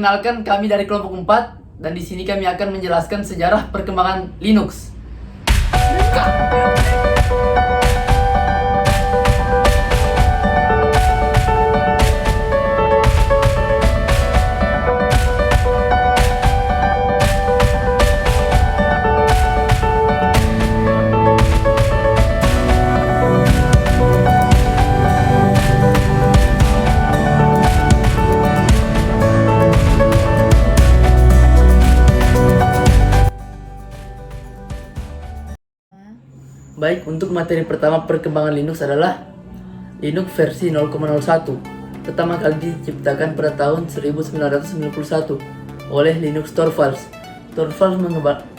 Perkenalkan, kami dari kelompok 4 dan di sini kami akan menjelaskan sejarah perkembangan Linux. Baik, untuk materi pertama perkembangan Linux adalah Linux versi 0,01. Pertama kali diciptakan pada tahun 1991 oleh Linus Torvalds. Torvalds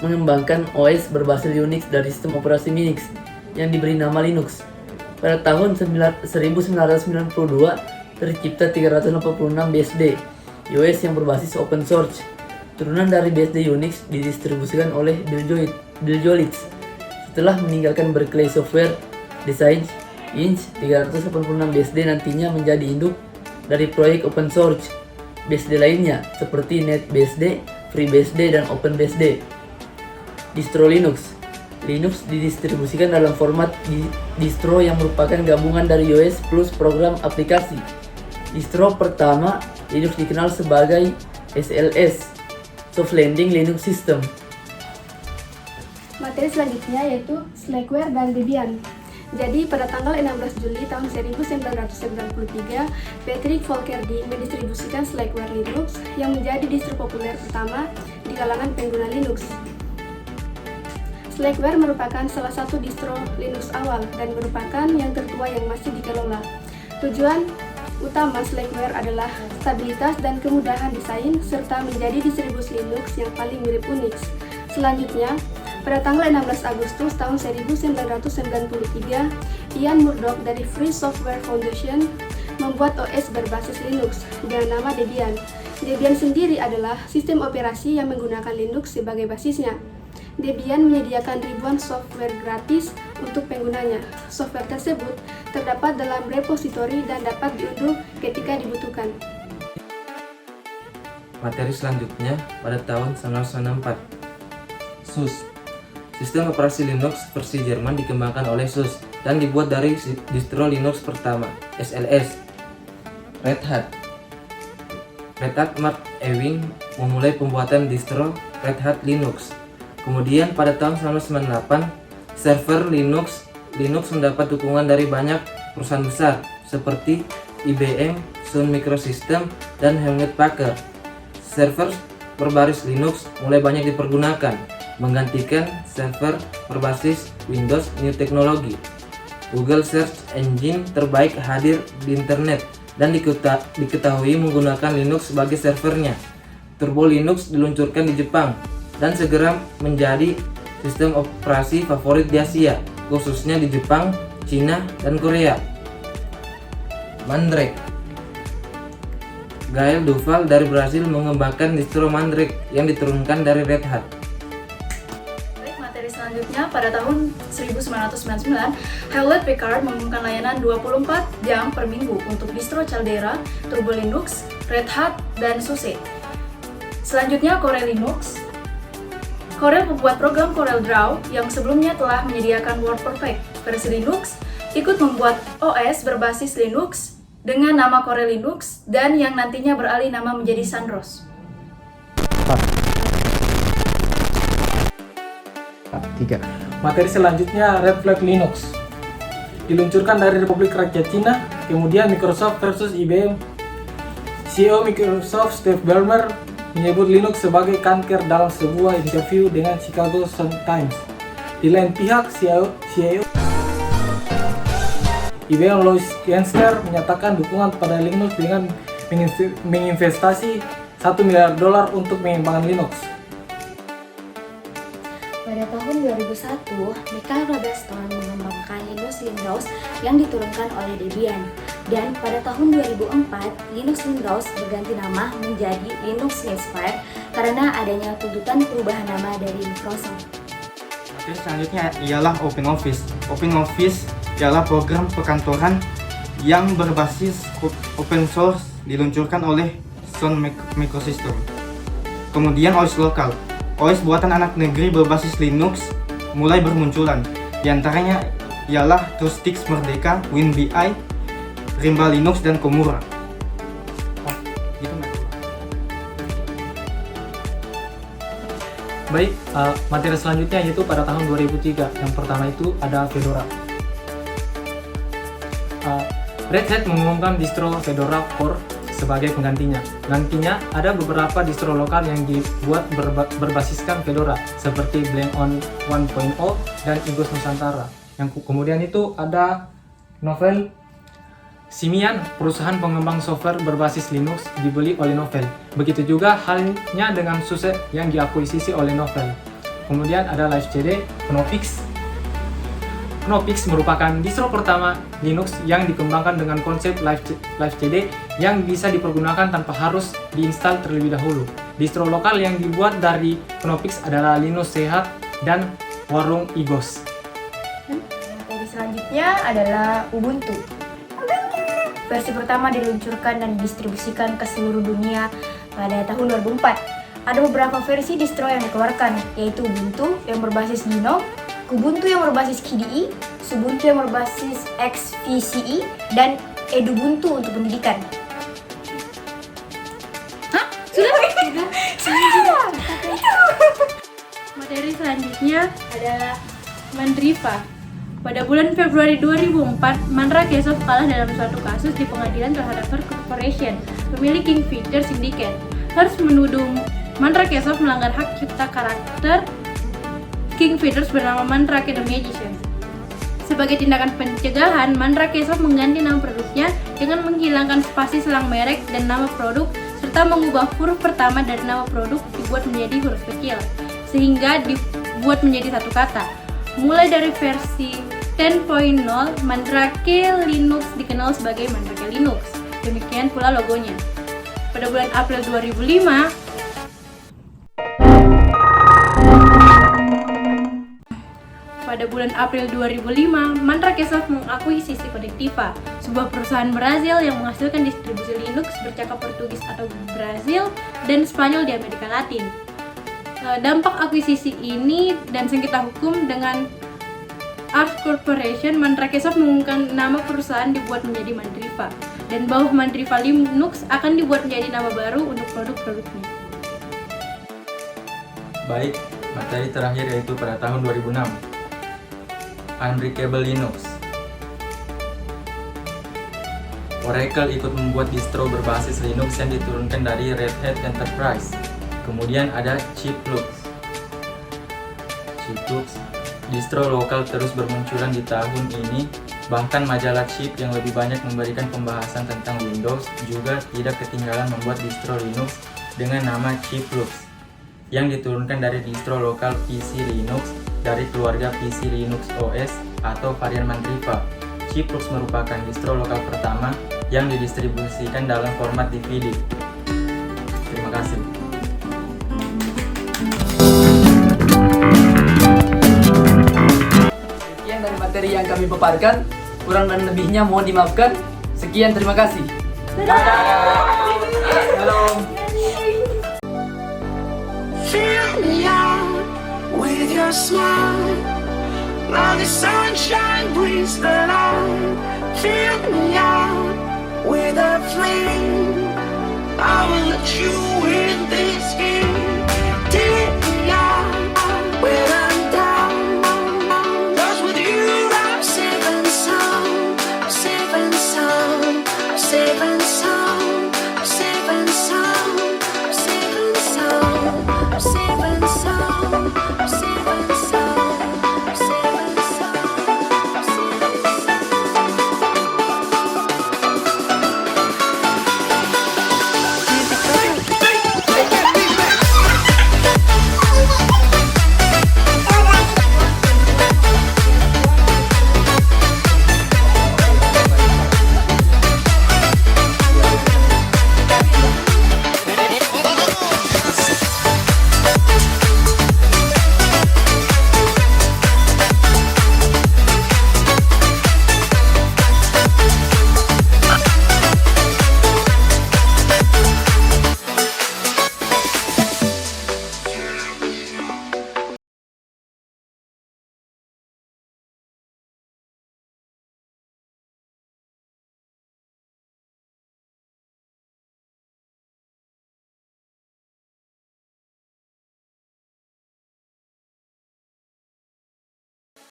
mengembangkan OS berbasis Unix dari sistem operasi Minix yang diberi nama Linux. Pada tahun 1992 tercipta 386 BSD OS yang berbasis open source. Turunan dari BSD Unix didistribusikan oleh Bill Jolitz. Setelah meninggalkan Berkeley Software Design Inc., 386 BSD nantinya menjadi induk dari proyek open source BSD lainnya seperti NetBSD, FreeBSD, dan OpenBSD. Distro Linux. Linux didistribusikan dalam format distro yang merupakan gabungan dari OS plus program aplikasi. Distro pertama Linux dikenal sebagai SLS, Soft Landing Linux System. Materi selanjutnya yaitu Slackware dan Debian. Jadi pada tanggal 16 Juli tahun 1993, Patrick Volkerdi mendistribusikan Slackware Linux yang menjadi distro populer pertama di kalangan pengguna Linux. Slackware merupakan salah satu distro Linux awal dan merupakan yang tertua yang masih dikelola. Tujuan utama Slackware adalah stabilitas dan kemudahan desain serta menjadi distribusi Linux yang paling mirip Unix. Selanjutnya, pada tanggal 16 Agustus tahun 1993, Ian Murdoch dari Free Software Foundation membuat OS berbasis Linux dengan nama Debian. Debian sendiri adalah sistem operasi yang menggunakan Linux sebagai basisnya. Debian menyediakan ribuan software gratis untuk penggunanya. Software tersebut terdapat dalam repositori dan dapat diunduh ketika dibutuhkan. Materi selanjutnya pada tahun 1994. SUS. Sistem operasi Linux versi Jerman dikembangkan oleh SUS dan dibuat dari distro Linux pertama, SLS. Red Hat. Mark Ewing memulai pembuatan distro Red Hat Linux. Kemudian pada tahun 1998, server Linux mendapat dukungan dari banyak perusahaan besar seperti IBM, Sun Microsystems, dan Hewlett Packard. Server berbasis Linux mulai banyak dipergunakan, menggantikan server berbasis Windows New Technology. Google Search Engine terbaik hadir di internet dan diketahui menggunakan Linux sebagai servernya. Turbo Linux diluncurkan di Jepang dan segera menjadi sistem operasi favorit di Asia, khususnya di Jepang, Cina, dan Korea. Mandrake. Gael Duval dari Brasil mengembangkan distro Mandrake yang diturunkan dari Red Hat. Materi selanjutnya, pada tahun 1999, Hewlett Packard mengumumkan layanan 24 jam per minggu untuk distro Caldera, Turbo Linux, Red Hat, dan SUSE. Selanjutnya, Corel Linux. Corel membuat program CorelDRAW yang sebelumnya telah menyediakan WordPerfect versi Linux, ikut membuat OS berbasis Linux dengan nama Corel Linux dan yang nantinya beralih nama menjadi Sunrose. 3. Materi selanjutnya Red Flag Linux. Diluncurkan dari Republik Rakyat Cina, kemudian Microsoft versus IBM. CEO Microsoft Steve Ballmer menyebut Linux sebagai kanker dalam sebuah interview dengan Chicago Sun-Times. Di lain pihak, CIO IBM Louis Genster menyatakan dukungan pada Linux dengan menginvestasi $1 miliar untuk mengembangkan Linux. Pada tahun 2001, Michael Robertson mengembangkan Linux Windows yang diturunkan oleh Debian. Dan pada tahun 2004, Linux Windows berganti nama menjadi Linux Misfire karena adanya tuntutan perubahan nama dari Microsoft. Materi selanjutnya ialah OpenOffice. OpenOffice ialah program perkantoran yang berbasis open source diluncurkan oleh Sun Microsystem. Kemudian OS lokal. OS buatan anak negeri berbasis Linux mulai bermunculan. Di antaranya ialah TrueStix Merdeka, WinBI, Rimba Linux, dan Komura. Gitu, Mas. Baik, materi selanjutnya yaitu pada tahun 2003. Yang pertama itu ada Fedora. Red Hat mengumumkan distro Fedora Core sebagai penggantinya. Nantinya ada beberapa distro lokal yang dibuat berbasiskan Fedora seperti Blend-On 1.0 dan Igos Nusantara. Yang kemudian itu ada Novell. Simian, perusahaan pengembang software berbasis Linux, dibeli oleh Novell. Begitu juga halnya dengan SUSE yang diakuisisi oleh Novell. Kemudian ada LiveCD, Knoppix. Knoppix merupakan distro pertama Linux yang dikembangkan dengan konsep LiveCD yang bisa dipergunakan tanpa harus diinstal terlebih dahulu. Distro lokal yang dibuat dari Knoppix adalah Linux Sehat dan Warung Igos. Materi selanjutnya adalah Ubuntu. Versi pertama diluncurkan dan didistribusikan ke seluruh dunia pada tahun 2004. Ada beberapa versi distro yang dikeluarkan, yaitu Ubuntu yang berbasis GNOME, Kubuntu yang berbasis KDE, Subuntu yang berbasis XFCE, dan Edubuntu untuk pendidikan. Materi selanjutnya adalah Mandriva. Pada bulan Februari 2004, Mandra Kesov kalah dalam suatu kasus di pengadilan terhadap Hearst Corporation, pemilik Kingfisher Syndicate. Hearst menuduh Mandra Kesov melanggar hak cipta karakter Kingfishers bernama Mandrake the Magician. Sebagai tindakan pencegahan, Mandra Kesov mengganti nama produknya dengan menghilangkan spasi selang merek dan nama produk, serta mengubah huruf pertama dari nama produk dibuat menjadi huruf kecil, sehingga dibuat menjadi satu kata. Mulai dari versi 10.0, Mandrake Linux dikenal sebagai Mandrake Linux. Demikian pula logonya. Pada bulan April 2005, Mandra Kesov mengakuisisi Conectiva, sebuah perusahaan Brazil yang menghasilkan distribusi Linux bercakap Portugis atau Brazil dan Spanyol di Amerika Latin. Dampak akuisisi ini dan sengketa hukum dengan Hearst Corporation, Mandra Kesov mengumumkan nama perusahaan dibuat menjadi Mandriva, dan bahwa Mandriva Linux akan dibuat menjadi nama baru untuk produk-produknya. Baik, materi terakhir yaitu pada tahun 2006. Unbreakable Linux. Oracle ikut membuat distro berbasis Linux yang diturunkan dari Red Hat Enterprise. Kemudian ada Chiplux. Distro lokal terus bermunculan di tahun ini. Bahkan majalah Chip yang lebih banyak memberikan pembahasan tentang Windows juga tidak ketinggalan membuat distro Linux dengan nama Chiplux yang diturunkan dari distro lokal PC Linux dari keluarga PC Linux OS atau varian Mandriva. Chiplux merupakan distro lokal pertama yang didistribusikan dalam format DVD. Terima kasih. Sekian dari materi yang kami paparkan. Kurang dan lebihnya mohon dimaafkan. Sekian, terima kasih. Halo. Fill me out with your smile. Now the sunshine brings the light. Fill me out with a flame. I will let you in this game.